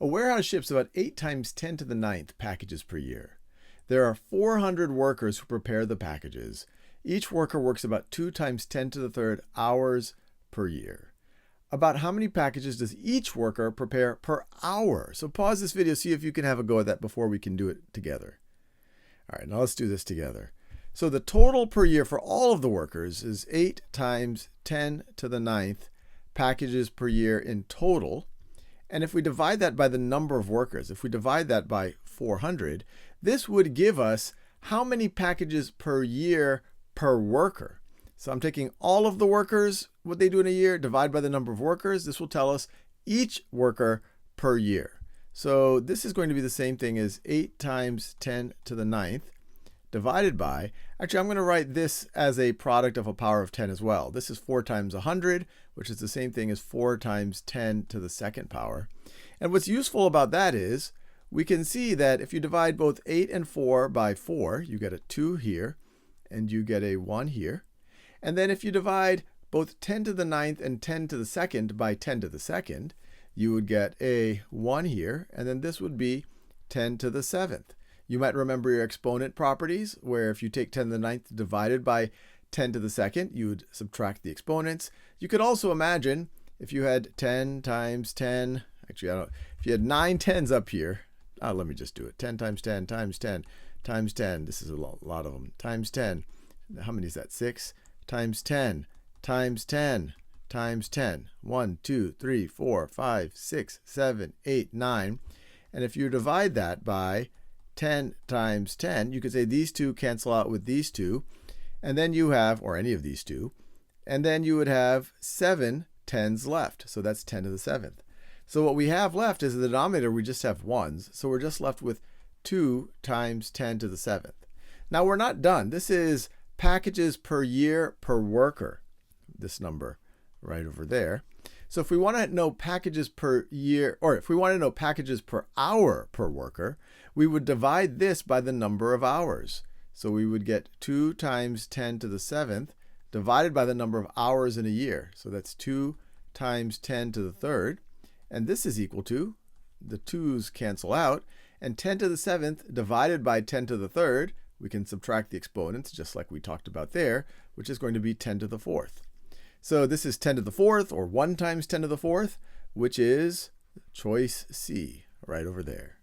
A warehouse ships about 8 times 10 to the ninth packages per year. There are 400 workers who prepare the packages. Each worker works about 2 times 10 to the third hours per year. About how many packages does each worker prepare per hour? So pause this video, see if you can have a go at that before we can do it together. All right, now let's do this together. So the total per year for all of the workers is 8 times 10 to the ninth packages per year in total. And if we divide that by the number of workers, if we divide that by 400, this would give us how many packages per year per worker. So I'm taking all of the workers, what they do in a year, divide by the number of workers. This will tell us each worker per year. So this is going to be the same thing as 8 times 10 to the ninth divided by, actually I'm going to write this as a product of a power of 10 as well. This is 4 times 100, which is the same thing as 4 times 10 to the second power. And what's useful about that is we can see that if you divide both 8 and 4 by 4, you get a 2 here, and you get a 1 here. And then if you divide both 10 to the ninth and 10 to the second by 10 to the second, you would get a 1 here, and then this would be 10 to the seventh. You might remember your exponent properties, where if you take 10 to the ninth divided by 10 to the second, you would subtract the exponents. You could also imagine if you had 10 times 10, actually I don't, if you had 9 tens up here, let me just do it. 10 times 10 times 10 times 10, this is a lot of them, times 10. How many is that? 6 times 10 times 10 times 10. 1, 2, 3, 4, 5, 6, 7, 8, 9. And if you divide that by 10 times 10, you could say these two cancel out with these two, and then you have, or any of these two, and then you would have 7 tens left. So that's 10 to the seventh. So what we have left is the denominator, we just have ones. So we're just left with 2 times 10 to the seventh. Now we're not done. This is packages per year per worker, this number right over there. So if we want to know packages per year, or if we want to know packages per hour per worker, we would divide this by the number of hours. So we would get 2 times 10 to the seventh divided by the number of hours in a year. So that's 2 times 10 to the third. And this is equal to, the 2's cancel out, and 10 to the seventh divided by 10 to the third, we can subtract the exponents just like we talked about there, which is going to be 10 to the fourth. So this is 10 to the fourth, or 1 times 10 to the fourth, which is choice C right over there.